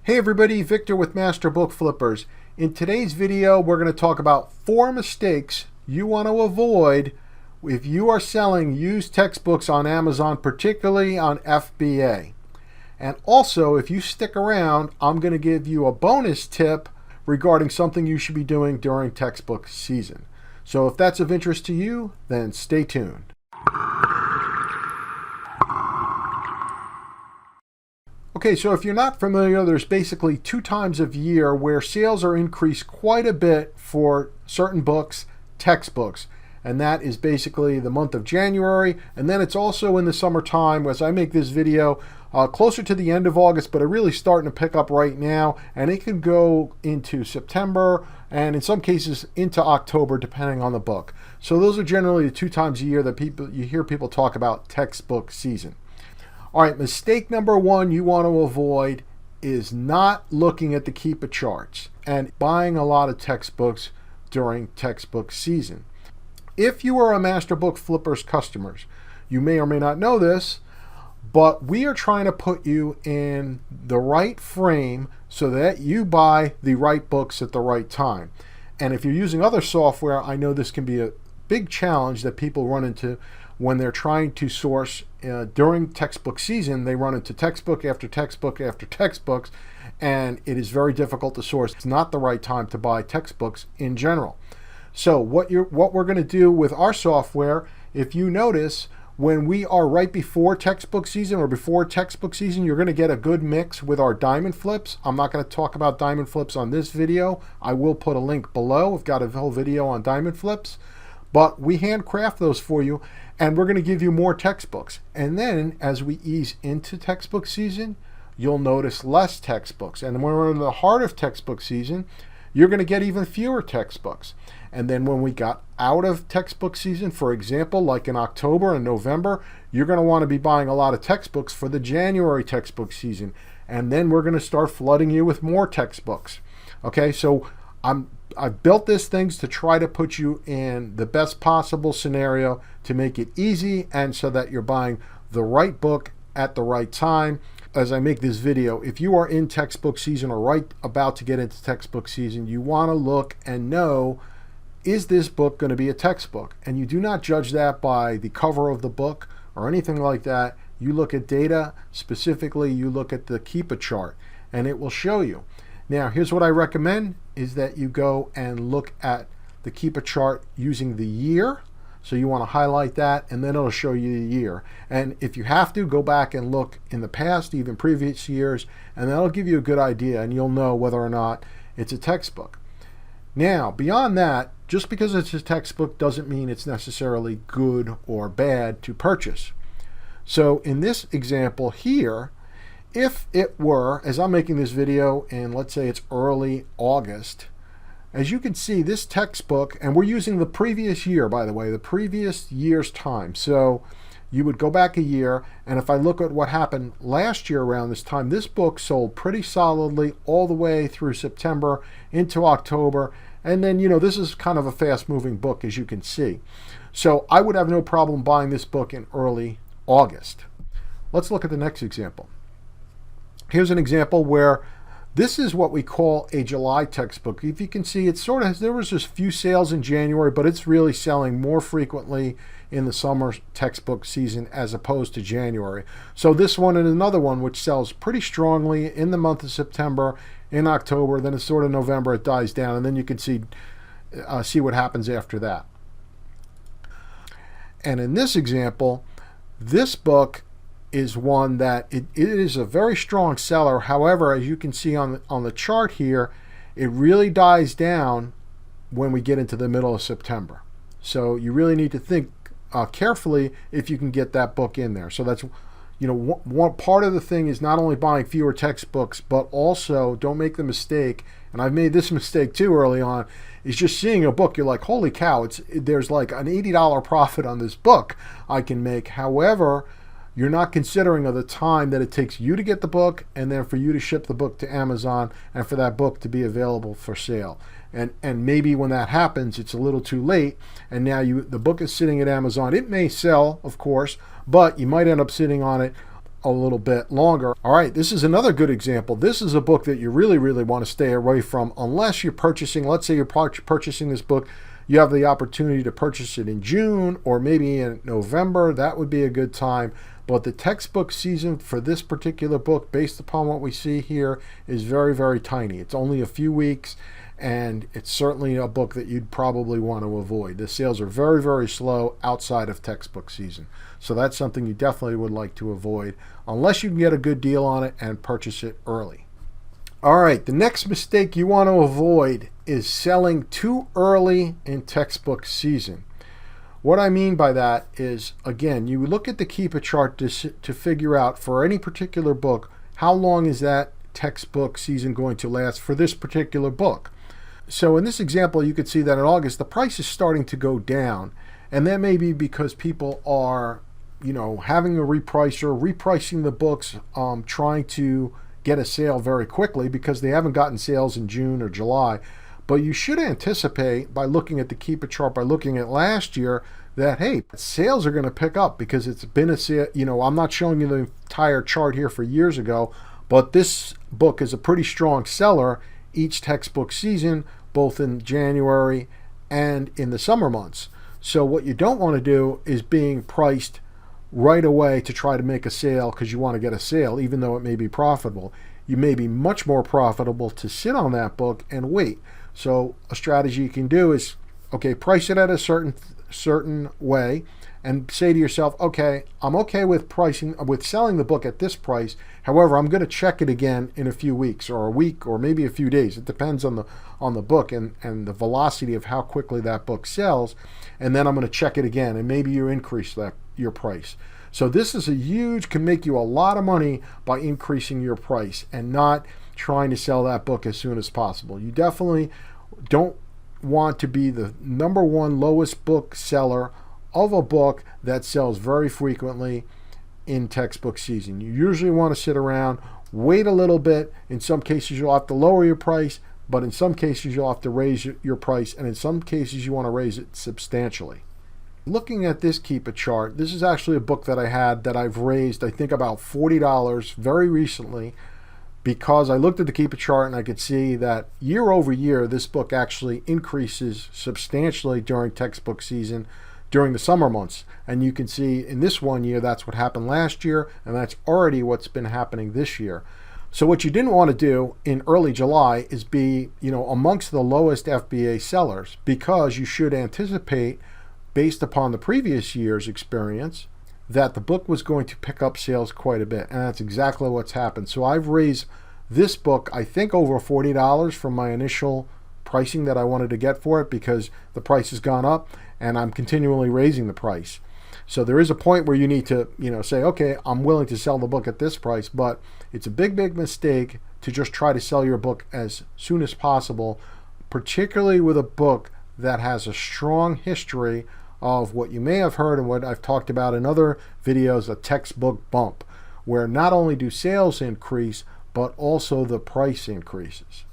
Hey everybody, Victor with Master Book Flippers. In today's video, we're going to talk about 4 mistakes you want to avoid if you are selling used textbooks on Amazon, particularly on FBA. And also, if you stick around, I'm going to give you a bonus tip regarding something you should be doing during textbook season. So if that's of interest to you, then stay tuned. Okay, so if you're not familiar, there's basically 2 times of year where sales are increased quite a bit for certain books, textbooks. And that is basically the month of January. And then it's also in the summertime, as I make this video, closer to the end of August, but it's really starting to pick up right now. And it can go into September and in some cases into October, depending on the book. So those are generally the 2 times a year that you hear people talk about textbook season. All right, mistake number 1 you want to avoid is not looking at the Keepa charts and buying a lot of textbooks during textbook season. If you are a Master Book Flippers customers, you may or may not know this, but we are trying to put you in the right frame so that you buy the right books at the right time. And if you're using other software, I know this can be a big challenge that people run into when they're trying to source during textbook season. They run into textbook after textbook after textbooks, and it is very difficult to source. It's not the right time to buy textbooks in general. So what we're going to do with our software, if you notice, when we are right before textbook season or before textbook season, you're going to get a good mix with our diamond flips. I'm not going to talk about diamond flips on this video. I will put a link below. We've got a whole video on diamond flips. But we handcraft those for you, and we're going to give you more textbooks. And then as we ease into textbook season, you'll notice less textbooks. And when we're in the heart of textbook season, you're going to get even fewer textbooks. And then when we got out of textbook season, for example, like in October and November, you're going to want to be buying a lot of textbooks for the January textbook season. And then we're going to start flooding you with more textbooks. Okay, so I've built these things to try to put you in the best possible scenario to make it easy and so that you're buying the right book at the right time. As I make this video, if you are in textbook season or right about to get into textbook season, you want to look and know, is this book going to be a textbook? And you do not judge that by the cover of the book or anything like that. You look at data, specifically you look at the Keepa chart, and it will show you. Now, here's what I recommend is that you go and look at the Keepa chart using the year. So you want to highlight that, and then it'll show you the year. And if you have to, go back and look in the past, even previous years, and that'll give you a good idea, and you'll know whether or not it's a textbook. Now, beyond that, just because it's a textbook doesn't mean it's necessarily good or bad to purchase. So in this example here, if it were, as I'm making this video, and let's say it's early August, as you can see, this textbook, and we're using the previous year, by the way, the previous year's time. So you would go back a year, and if I look at what happened last year around this time, this book sold pretty solidly all the way through September into October. And then, this is kind of a fast-moving book, as you can see. So I would have no problem buying this book in early August. Let's look at the next example. Here's an example where this is what we call a July textbook. If you can see, it's there was just few sales in January, but it's really selling more frequently in the summer textbook season as opposed to January. So this one and another one, which sells pretty strongly in the month of September, in October, then it's sort of November, it dies down, and then you can see what happens after that. And in this example, this book is one that it is a very strong seller. However, as you can see on the chart here, it really dies down when we get into the middle of September. So you really need to think carefully if you can get that book in there. So that's, one part of the thing is not only buying fewer textbooks, but also don't make the mistake, and I've made this mistake too early on, is just seeing a book, you're like, holy cow, there's like an $80 profit on this book I can make. However, you're not considering of the time that it takes you to get the book and then for you to ship the book to Amazon and for that book to be available for sale. And maybe when that happens, it's a little too late, and now the book is sitting at Amazon. It may sell, of course, but you might end up sitting on it a little bit longer. All right, this is another good example. This is a book that you really, really want to stay away from unless you're purchasing, let's say you're purchasing this book, you have the opportunity to purchase it in June or maybe in November. That would be a good time. But the textbook season for this particular book, based upon what we see here, is very, very tiny. It's only a few weeks, and it's certainly a book that you'd probably want to avoid. The sales are very, very slow outside of textbook season. So that's something you definitely would like to avoid unless you can get a good deal on it and purchase it early. All right, the next mistake you want to avoid is selling too early in textbook season. What I mean by that is, again, you look at the Keepa chart to figure out for any particular book, how long is that textbook season going to last for this particular book. So in this example, you could see that in August, the price is starting to go down. And that may be because people are, having a repricing the books, trying to get a sale very quickly because they haven't gotten sales in June or July. But you should anticipate, by looking at the Keepa chart, by looking at last year, that, hey, sales are going to pick up because it's been a sale. I'm not showing you the entire chart here for years ago, but this book is a pretty strong seller each textbook season, both in January and in the summer months. So what you don't want to do is being priced right away to try to make a sale because you want to get a sale, even though it may be profitable. You may be much more profitable to sit on that book and wait. So a strategy you can do is, okay, price it at a certain way and say to yourself, okay, I'm okay with selling the book at this price. However, I'm going to check it again in a few weeks or a week or maybe a few days. It depends on the book and the velocity of how quickly that book sells. And then I'm going to check it again and maybe you increase your price. So this is can make you a lot of money by increasing your price and not trying to sell that book as soon as possible. You definitely don't want to be the number one lowest book seller of a book that sells very frequently in textbook season. You usually want to sit around, wait a little bit. In some cases, you'll have to lower your price, but in some cases, you'll have to raise your price, and in some cases, you want to raise it substantially. Looking at this Keepa chart, this is actually a book that I've raised, I think, about $40 very recently, because I looked at the Keepa chart and I could see that year over year, this book actually increases substantially during textbook season, during the summer months. And you can see in this 1 year, that's what happened last year, and that's already what's been happening this year. So what you didn't want to do in early July is be, amongst the lowest FBA sellers, because you should anticipate, based upon the previous year's experience, that the book was going to pick up sales quite a bit. And that's exactly what's happened. So I've raised this book, I think, over $40 from my initial pricing that I wanted to get for it, because the price has gone up and I'm continually raising the price. So there is a point where you need to, say, okay, I'm willing to sell the book at this price, but it's a big, big mistake to just try to sell your book as soon as possible, particularly with a book that has a strong history of what you may have heard and what I've talked about in other videos, a textbook bump, where not only do sales increase, but also the price increases.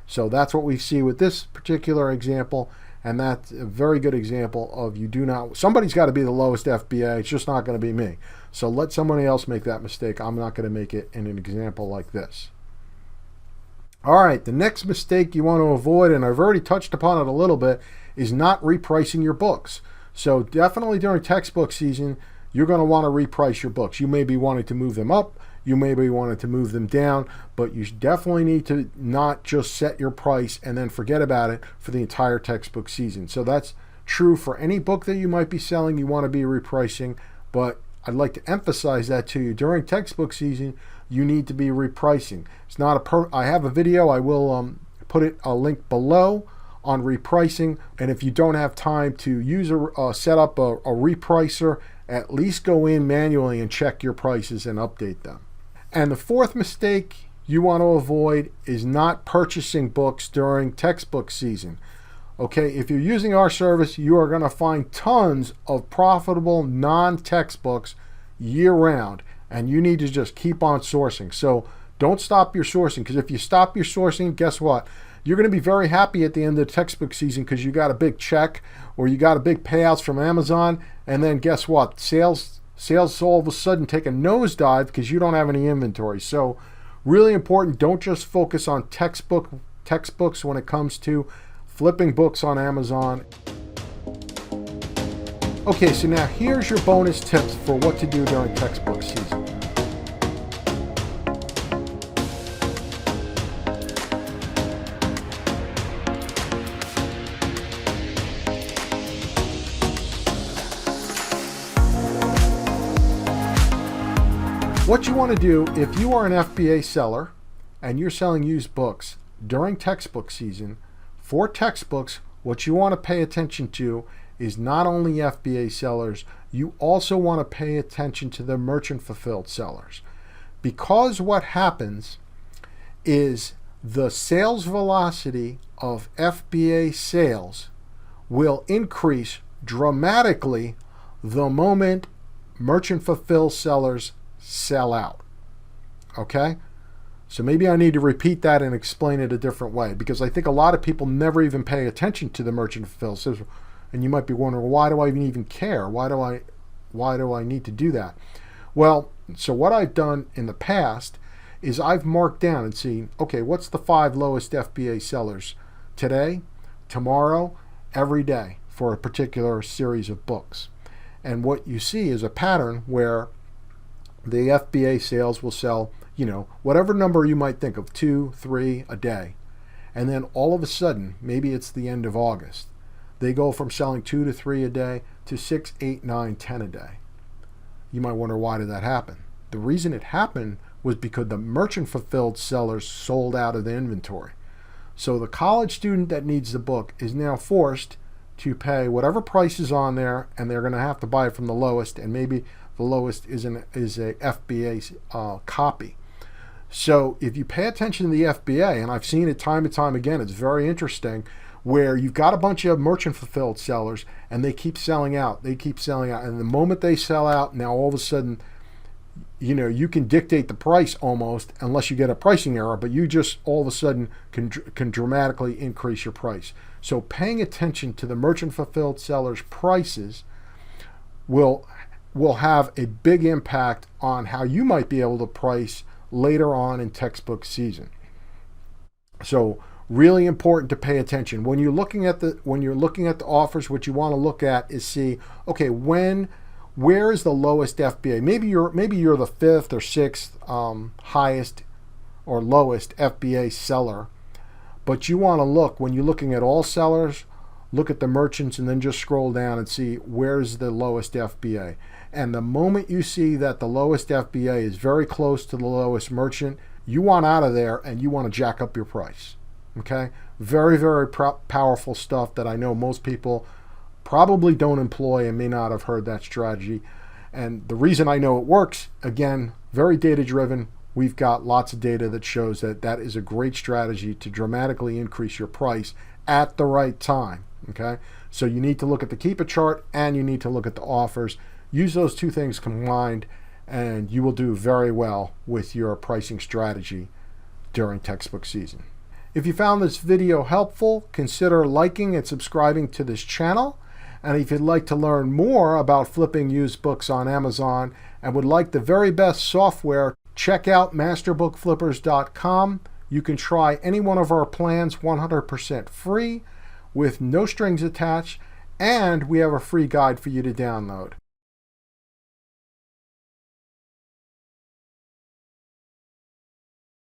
So that's what we see with this particular example, and that's a very good example of somebody's got to be the lowest FBA, it's just not going to be me. So let somebody else make that mistake. I'm not going to make it in an example like this. All right, the next mistake you want to avoid, and I've already touched upon it a little bit, is not repricing your books. So definitely during textbook season, you're going to want to reprice your books. You may be wanting to move them up, you may be wanting to move them down, but you definitely need to not just set your price and then forget about it for the entire textbook season. So that's true for any book that you might be selling, you want to be repricing, but I'd like to emphasize that to you. During textbook season, you need to be repricing. It's not I have a video, I will put a link below on repricing, and if you don't have time to use set up a repricer, at least go in manually and check your prices and update them. And the fourth mistake you want to avoid is not purchasing books during textbook season. Okay, if you're using our service, you are going to find tons of profitable non-textbooks year-round, and you need to just keep on sourcing. So don't stop your sourcing, because if you stop your sourcing, guess what? You're going to be very happy at the end of the textbook season because you got a big check or you got a big payouts from Amazon, and then guess what? Sales sales all of a sudden take a nosedive because you don't have any inventory. So really important, don't just focus on textbooks when it comes to flipping books on Amazon. Okay, so now here's your bonus tips for what to do during textbook season. What you want to do if you are an FBA seller and you're selling used books during textbook season, for textbooks, what you want to pay attention to is not only FBA sellers, you also want to pay attention to the merchant fulfilled sellers. Because what happens is the sales velocity of FBA sales will increase dramatically the moment merchant fulfilled sellers sell out. Okay? So maybe I need to repeat that and explain it a different way, because I think a lot of people never even pay attention to the merchant fulfilled sellers. And you might be wondering, why do I even care? Why do I need to do that? Well, so what I've done in the past is I've marked down and seen, okay, what's the 5 lowest FBA sellers today, tomorrow, every day for a particular series of books. And what you see is a pattern where the FBA sales will sell, whatever number you might think of, 2, 3 a day. And then all of a sudden, maybe it's the end of August, they go from selling 2 to 3 a day to 6, 8, 9, 10 a day. You might wonder, why did that happen? The reason it happened was because the merchant fulfilled sellers sold out of the inventory. So the college student that needs the book is now forced to pay whatever price is on there, and they're going to have to buy it from the lowest, and maybe the lowest is a FBA copy. So if you pay attention to the FBA, and I've seen it time and time again, it's very interesting, where you've got a bunch of merchant fulfilled sellers and they keep selling out. And the moment they sell out, now all of a sudden, you can dictate the price almost, unless you get a pricing error, but you just all of a sudden can dramatically increase your price. So paying attention to the merchant fulfilled sellers' prices will have a big impact on how you might be able to price later on in textbook season. So really important to pay attention when you're looking at the offers. What you want to look at is see, okay, where is the lowest FBA? Maybe you're the 5th or 6th highest or lowest FBA seller, but you want to look, when you're looking at all sellers, look at the merchants and then just scroll down and see where's the lowest FBA. And the moment you see that the lowest FBA is very close to the lowest merchant, you want out of there and you want to jack up your price. Okay? Very, very powerful stuff that I know most people probably don't employ and may not have heard that strategy. And the reason I know it works, again, very data driven. We've got lots of data that shows that is a great strategy to dramatically increase your price at the right time. Okay? So you need to look at the Keepa chart and you need to look at the offers. Use those two things combined and you will do very well with your pricing strategy during textbook season. If you found this video helpful, consider liking and subscribing to this channel. And if you'd like to learn more about flipping used books on Amazon and would like the very best software, check out masterbookflippers.com. You can try any one of our plans 100% free with no strings attached, and we have a free guide for you to download.